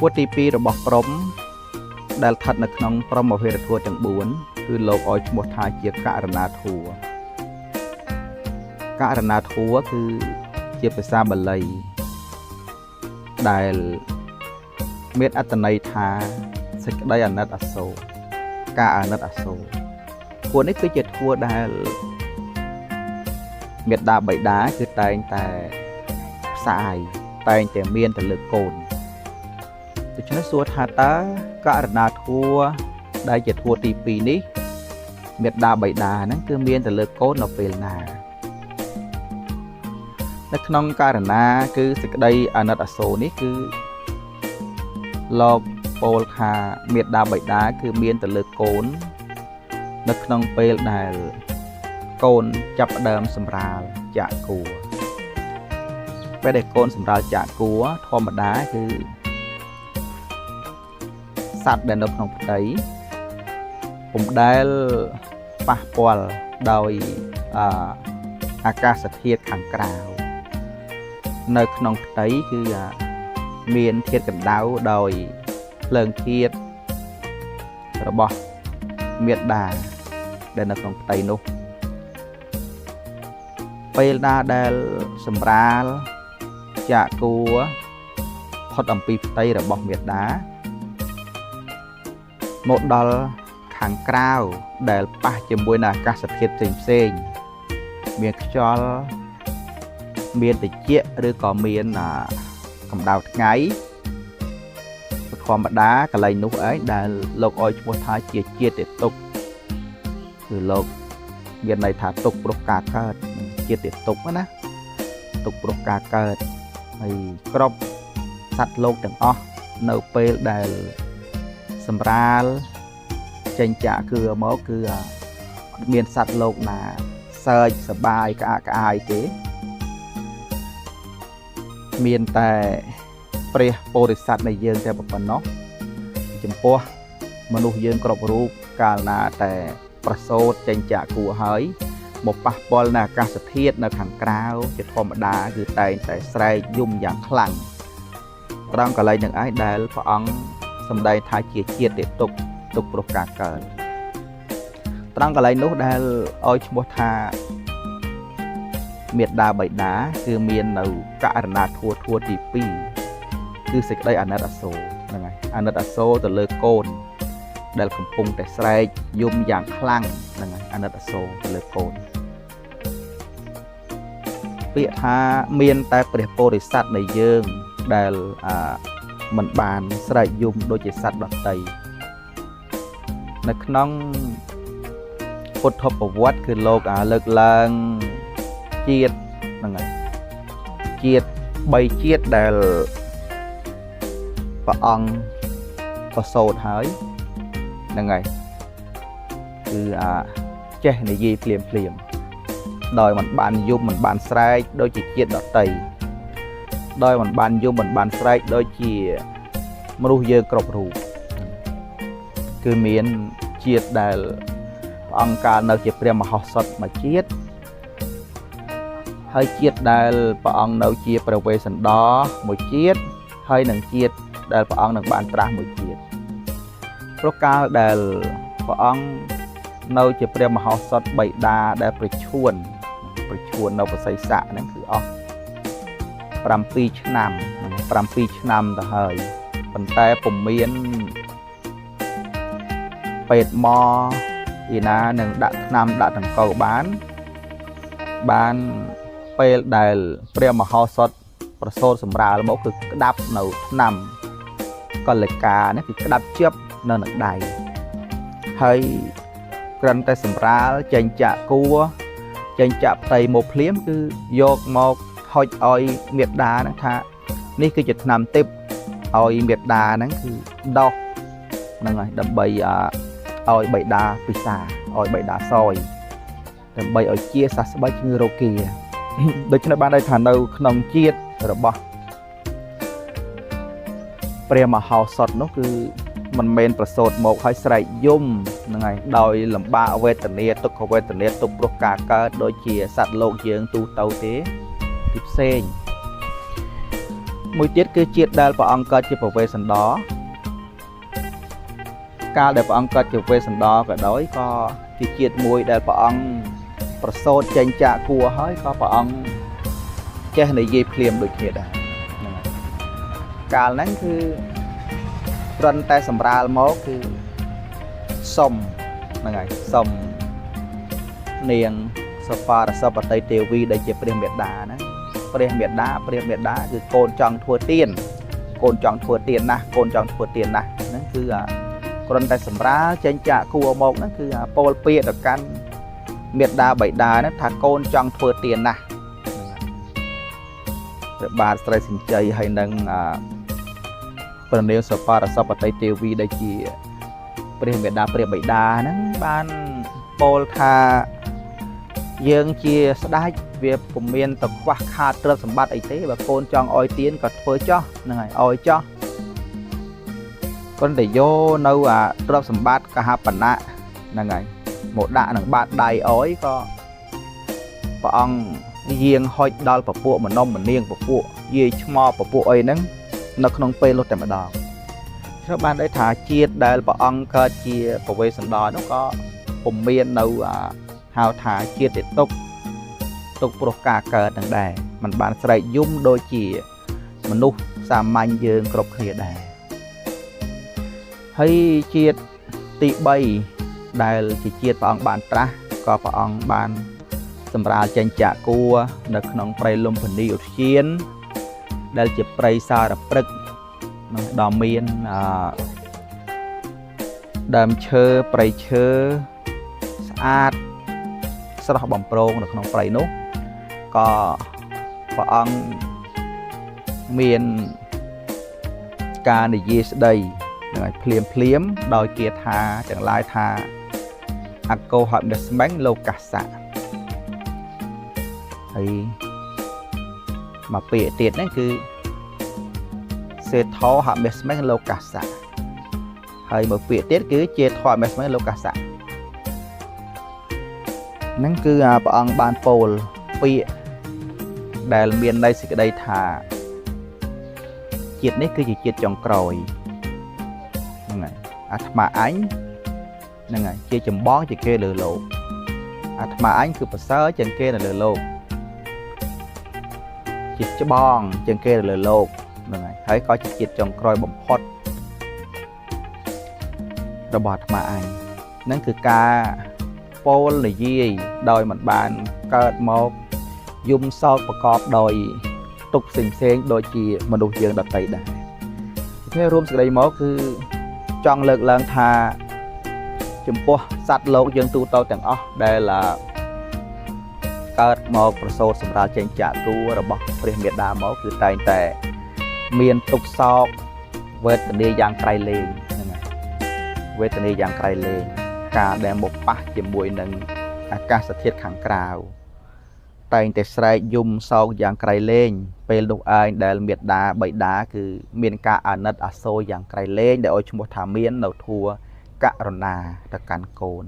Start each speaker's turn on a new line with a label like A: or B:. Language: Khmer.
A: ួទី2របស់ព្រំដែលស្ថិតនៅក្នុងព្រហ្មវិហារធัวទាំង4គឺលោកឲ្យឈ្មោះថាជាករណាធัวករណាធัวគឺជាភាសាបាលីដែលមានអត្ថន័យថាសេចក្តីអាណិតអាសូរការអាណិតអាសូរធัวនេះគឺជាធัวដែលមេត្តាបិតាគឺតែងតែផ្សាយតែងតែមានទៅលើកូនដូច្នេះសួរថាតើករណាធัวដែលជាធัวទី2នេះមេត្តាបិតាហ្នឹងគឺមានទៅលើកូននៅពេលណានៅក្នុងករណាគឺសេចក្តីអាណិតអាសូរនេះគឺលោកពោលថាមេត្តាបិតាគឺមានទៅលើកូននៅក្នុងពេលដែលកូនចាប់ផ្ដើមសម្រាលចាក់គួរពេលដែលកូនសម្រាលចាក់គួរធម្មតាគឺសត្វដែលនៅក្នុងផ្ទៃពុំដែលប៉ះពាល់ដោយអាកាសធាតុខាងក្រៅនៅក្នុងផ្ទៃគឺមានធាតុកម្ដៅដោយភ្លើងធាតុរបស់មេត្តាដែលនៅក្នុងផ្ទៃនោះពេលណាដែលសម្រាលចាក់គួរផុតអំពីផ្ទៃរបស់មេត្តាមកដល់ខាងក្រៅដែលប៉ះជាមួយនឹងអាកាសធាតុផ្សេងមានខ្យល់មានត្រជាក់ឬក៏មានកម្ដៅថ្ងៃធម្មតាកន្លែងនោះឯងដែលលោកឲ្យឈ្មោះថាជាជាតិទុក្ខគឺលោកមានន័យថាទុក្ខព្រោះការកើតជាតិទុក្ខណាទុក្ខព្រោះការកើតហើយគ្រប់សត្វលោកទាំងអស់នៅពេលដែលសម្រាលចេញចាក់គឺមកគឺអត់មានសត្វលោកណាសើចសប្បាយក្អាកក្អាយទេមានតែព្រះពោធិសត្វនៃយើងតែប៉ុណ្ណោះចំពោះមនុស្សយើងគ្រប់រូបកាលណាតែប្រសូតចេញចាក់គួរហើយមកប៉ះពាល់នៅអាកាសធាតុនៅខាងក្រៅជាធម្មតាគឺតែងតែស្រែកយំយ៉ាងខ្លាំងត្រង់កន្លែងនឹងឯងដែលព្រះអង្គសម្ដែងថាជាជាតិទុក្ខទុក្ខព្រោះការកើតត្រង់កន្លែងនោះដែលឲ្យឈ្មោះថាមេត្តាបិតាគឺមាននៅករណាធัวទី2គឺសេចក្តីអាណិតអាសូរហ្នឹងហើយអាណិតអាសូរទៅលើកូនដែលកំពុងតែស្រែកយំយ៉ាងខ្លាំងហ្នឹងហើយអាណិតអាសូរទៅលើកូនពាក្យថាមានតែព្រះពោធិសត្វនៃយើងដែលមិនបានស្រែកយំដូចជាសត្វដទៃនៅក្នុងពុទ្ធប្រវត្តិគឺលោកលើកឡើងជាតិហ្នឹងហើយជាតិ3ជាតិដែលព្រះអង្គប្រសូតហើយហ្នឹងហើយគឺចេះនិយាយភ្លាមដោយមិនបានយំមិនបានស្រែកដូចជាជាតិដទៃដោយមិនបានយំមិនបានស្រែកដូចជាមនុស្សយើងគ្រប់រូបគឺមានជាតិដែលព្រះអង្គកាលនៅជាព្រះមហោសថមួយជាតិហើយជាតិដែលព្រះអង្គនៅជាព្រះវេស្សន្តរមួយជាតិហើយនឹងជាតិដែលព្រះអង្គនឹងបានត្រាស់មួយជាតិព្រោះកាលដែលព្រះអង្គនៅជាព្រះមហោសថបិតាដែលប្រឈួននៅបសិស័កហ្នឹងគឺអស់7ឆ្នាំទៅហើយប៉ុន្តែពុំមានពេទ្យមកឯណានឹងដាក់ថ្នាំដាក់ដង្កូវបានពេលដែលព្រះមហោសថប្រសូតសម្រាលមកគឺក្តាប់នៅថ្នាំកលិកានេះគឺក្តាប់ជាប់នៅនឹងដៃហើយគ្រាន់តែសម្រាលចេញចាក់គួរចេញចាក់ផ្ទៃមកភ្លាមគឺយកមកហុចឲ្យមេត្តាហ្នឹងថានេះគឺជាថ្នាំទិព្វឲ្យមេត្តាហ្នឹងគឺដោះហ្នឹងហើយដើម្បីឲ្យបិតាពិសាឲ្យបិតាសោយដើម្បីឲ្យជាសះស្បើយជំងឺរោគាដូច្នេះបានន័យថានៅក្នុងជាតិរបស់ព្រះមហោសថនោះគឺមិនមែនប្រសូតមកឲ្យស្រែកយំហ្នឹងហើយដោយលំបាកវេទនាទុក្ខវេទនាទុក្ខព្រោះការកើតដូចជាសត្វលោកយើងទូទៅទេគឺផ្សេង មួយទៀតគឺជាតិដែលព្រះអង្គកើតជាពវេសន្តរកាលដែលព្រះអង្គកើតជាពវេសន្តរក៏ដោយក៏ជាជាតិមួយដែលព្រះអង្គប្រសូតចេញចាកគួរហើយក៏ព្រះអង្គចេះនិយាយភ្លាមដូចគ្នាដែរហ្នឹងហើយកាលហ្នឹងគឺត្រឹមតែសម្រាលមកគឺសុំហ្នឹងហើយសុំនាងសបារសបតីទេវីដែលជាព្រះមេដាហ្នឹងព្រះមេដាគឺកូនចង់ធ្វើទានកូនចង់ធ្វើទានណាស់កូនចង់ធ្វើទានណាស់ហ្នឹងគឺគ្រាន់តែសម្រាលចេញចាកគួរមកហ្នឹងគឺពោលពាក្យទៅកាន់មេដាបៃតាហ្នឹងថាកូនចង់ធ្វើទានណាស់ព្រះបាទស្រីសិញ្ជ័យហើយនឹងព្រះនាងសបារសបតីទេវីដែលជាព្រះមេដាព្រះបៃតាហ្នឹងបានពោលថាយើងជាស្ដេចវាពុំមានតខ្វះខាតទ្រព្យសម្បត្តិអីទេបើកូនចង់អោយទានក៏ធ្វើចោះហ្នឹងហើយអោយចោះគាត់តែយកនៅទ្រព្យសម្បត្តិកហបណៈហ្នឹងហើយមកដាក់នឹងបាតដៃអោយក៏ព្រះអង្គយាងហុចដល់ពពួកមនោមនាងពពួកយាយឆ្មោពពួកអីហ្នឹងនៅក្នុងពេលនោះតែម្ដងត្រូវបានដូចថាជាតិដែលព្រះអង្គកើតជាពវេសន្តរនោះក៏ពុំមាននៅហៅថាជាតិទុកព្រោះការកើតនឹងដែរมันបានស្រែកយំដូចជាមនុស្សសាមញ្ញយើងគ្រប់គ្នាដែរហើយជាតិទី3ដែលជាជាតិព្រះអង្គបានត្រាស់ក៏ព្រះអង្គបានសម្រាលចេញចាកគួរនៅក្នុងព្រៃលំភនីឧទ្យានដែលជាព្រៃសារព្រឹកនឹងដ៏មានដើមឈើព្រៃឈើស្អាតស្រស់បំព្រងនៅក្នុងព្រៃនោះក៏ព្រះអង្គមានការនិយាយស្ដីនឹងឲ្យភ្លាមដោយគាថាទាំងឡាយថាអកោហមិស្មិញលោកាសៈហើយមកពាក្យទៀតហ្នឹងគឺសេថោហមិស្មិញលោកាសៈហើយមកពាក្យទៀតគឺជាធម៌មិស្មិញលោកាសៈហ្នឹងគឺព្រះអង្គបានពោលពាក្យដែលមានន័យសេចក្តីថាជាតិនេះគឺជាជាតិចុងក្រោយហ្នឹងហើយអាត្មាអញហ្នឹងហើយជាចម្បងជាគេលើលោកអាត្មាអញគឺប្រសើរជាងគេនៅលើលោកជាច្បងជាងគេនៅលើលោកហ្នឹងហើយក៏ជាជាតិចុងក្រោយបំផុតរបស់អាត្មាអញហ្នឹងគឺការពោលនិយាយដោយមិនបានកើតមកយំសោកប្រកបដោយទុកផ្សេងដូចជាមនុស្សយើងដទៃដែរនេះរួមសេចក្តីមកគឺចង់លើកឡើងថាចំពោះសត្វលោកយើងទូទៅទាំងអស់ដែលកើតមកប្រសូតសម្រាប់ចេញចាកគួររបស់ព្រះមេដាមកគឺតែងតែមានទុកសោកវេទនាយ៉ាងក្រៃលែងហ្នឹងហើយវេទនាយ៉ាងក្រៃលែងការដែលមកប៉ះជាមួយនឹងអាកាសធាតុខាងក្រៅតែងតែស្រែកយំសោកយ៉ាងក្រៃលែងពេលនោះឯងដែលមេដាបៃតាគឺមានការអាណិតអាសូរយ៉ាងក្រៃលែងដែលឲ្យឈ្មោះថាមាននៅធัวករុណាទៅកាន់កូន